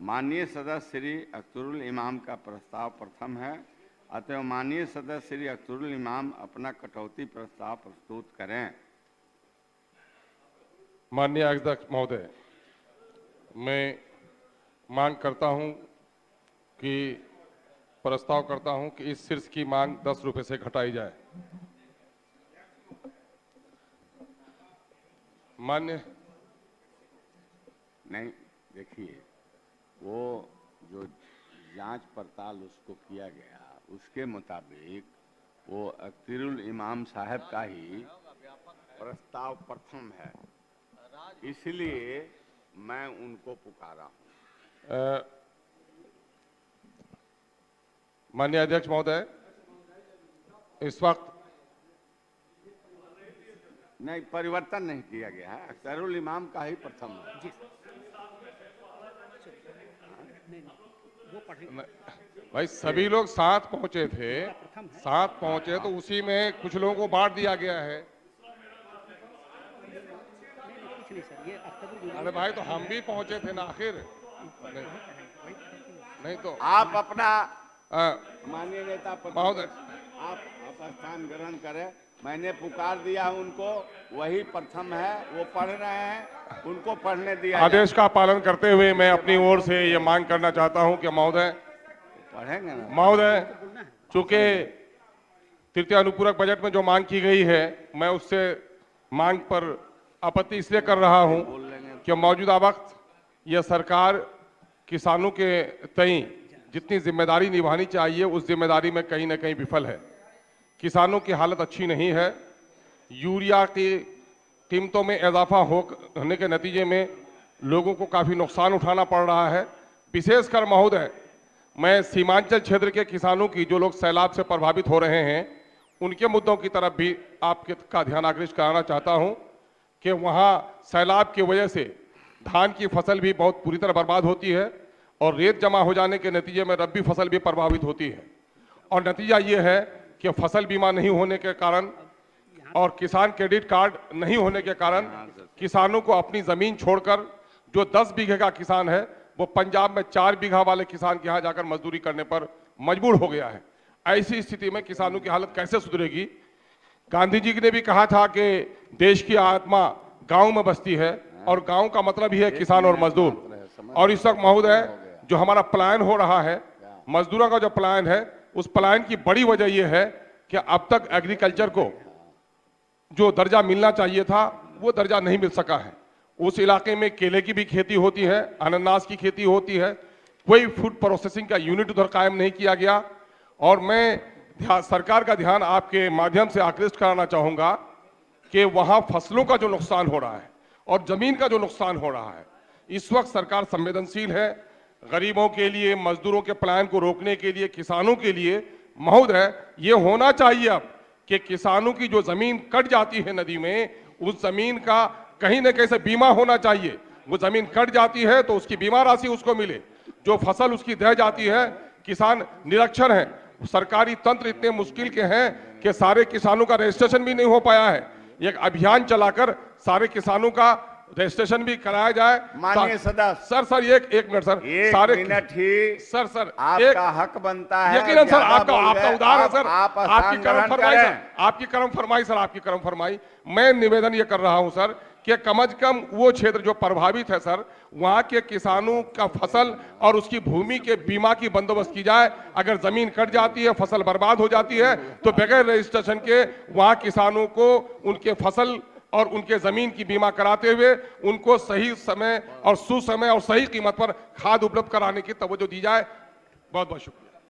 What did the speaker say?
माननीय सदस्य श्री अख्तरुल इमाम का प्रस्ताव प्रथम है, अतः माननीय सदस्य श्री अख्तरुल इमाम अपना कटौती प्रस्ताव प्रस्तुत करें। माननीय अध्यक्ष महोदय, मैं मांग करता हूं कि प्रस्ताव करता हूं कि इस शीर्ष की मांग 10 रुपये से घटाई जाए। मान्य नहीं, देखिए, वो जो जांच पड़ताल उसको किया गया उसके मुताबिक वो अख्तरुल इमाम साहब का ही प्रस्ताव प्रथम है, इसलिए मैं उनको पुकारा हूँ। माननीय अध्यक्ष महोदय, इस वक्त नहीं, परिवर्तन नहीं किया गया है, अख्तरुल इमाम का ही प्रथम है। भाई सभी लोग साथ पहुंचे थे, तो उसी में कुछ लोगों को बांट दिया गया है। अरे भाई, तो हम भी पहुंचे थे ना आखिर। नहीं तो आप अपना माननीय नेता महोदय, आप स्थान ग्रहण करें। मैंने पुकार दिया उनको, वही प्रथम है, वो पढ़ रहे हैं, उनको पढ़ने दिया। आदेश का पालन करते हुए मैं अपनी ओर से ये मांग करना चाहता हूं कि महोदय पढ़ेंगे ना महोदय, चूंकि तृतीय अनुपूरक बजट में जो मांग की गई है, मैं उससे मांग पर आपत्ति इसलिए कर रहा हूं कि मौजूदा वक्त यह सरकार किसानों के तई जितनी जिम्मेदारी निभानी चाहिए उस जिम्मेदारी में कहीं ना कहीं विफल है। किसानों की हालत अच्छी नहीं है। यूरिया की कीमतों में इजाफा होने के नतीजे में लोगों को काफ़ी नुकसान उठाना पड़ रहा है। विशेषकर महोदय, मैं सीमांचल क्षेत्र के किसानों की, जो लोग सैलाब से प्रभावित हो रहे हैं, उनके मुद्दों की तरफ भी आपका ध्यान आकृष्ट कराना चाहता हूं कि वहां सैलाब की वजह से धान की फसल भी बहुत पूरी तरह बर्बाद होती है और रेत जमा हो जाने के नतीजे में रबी फसल भी प्रभावित होती है। और नतीजा ये है कि फसल बीमा नहीं होने के कारण और किसान क्रेडिट कार्ड नहीं होने के कारण किसानों को अपनी ज़मीन छोड़कर, जो 10 बीघे का किसान है वो पंजाब में 4 बीघा वाले किसान के यहाँ जाकर मजदूरी करने पर मजबूर हो गया है। ऐसी स्थिति में किसानों की हालत कैसे सुधरेगी? गांधी जी ने भी कहा था कि देश की आत्मा गाँव में बसती है और गाँव का मतलब ही है किसान और मजदूर। और इस वक्त महोदय, जो हमारा पलायन हो रहा है, मजदूरों का जो पलायन है, उस पलायन की बड़ी वजह यह है कि अब तक एग्रीकल्चर को जो दर्जा मिलना चाहिए था वो दर्जा नहीं मिल सका है। उस इलाके में केले की भी खेती होती है, अनानास की खेती होती है, कोई फूड प्रोसेसिंग का यूनिट उधर कायम नहीं किया गया। और मैं सरकार का ध्यान आपके माध्यम से आकृष्ट कराना चाहूँगा कि वहाँ फसलों का जो नुकसान हो रहा है और ज़मीन का जो नुकसान हो रहा है, इस वक्त सरकार संवेदनशील है। गरीबों के लिए, मजदूरों के पलायन को रोकने के लिए, किसानों के लिए महोदय ये होना चाहिए अब कि किसानों की जो ज़मीन कट जाती है नदी में, उस ज़मीन का कहीं न कहीं से बीमा होना चाहिए। वो ज़मीन कट जाती है तो उसकी बीमा राशि उसको मिले। जो फसल उसकी दह जाती है, किसान निरक्षर हैं, सरकारी तंत्र इतने मुश्किल के हैं कि सारे किसानों का रजिस्ट्रेशन भी नहीं हो पाया है। एक अभियान चलाकर सारे किसानों का रजिस्ट्रेशन भी कराया जाए। माननीय सदस्य सर एक मिनट सर, सारे मिनट ही सर आपका हक बनता है। यकीनन सर, आपका उदार है सर, आपकी कर्म फरमाई सर, आपकी कर्म फरमाई। मैं निवेदन ये कर रहा हूं सर कि कम से कम वो क्षेत्र जो प्रभावित है सर, वहां के किसानों का फसल और उसकी भूमि के बीमा की बंदोबस्त की जाए। अगर जमीन कट जाती है, फसल बर्बाद हो जाती है, तो बगैर रजिस्ट्रेशन के वहां किसानों को उनके फसल और उनके जमीन की बीमा कराते हुए उनको सही समय और सुसमय और सही कीमत पर खाद उपलब्ध कराने की तवज्जो दी जाए। बहुत बहुत शुक्रिया।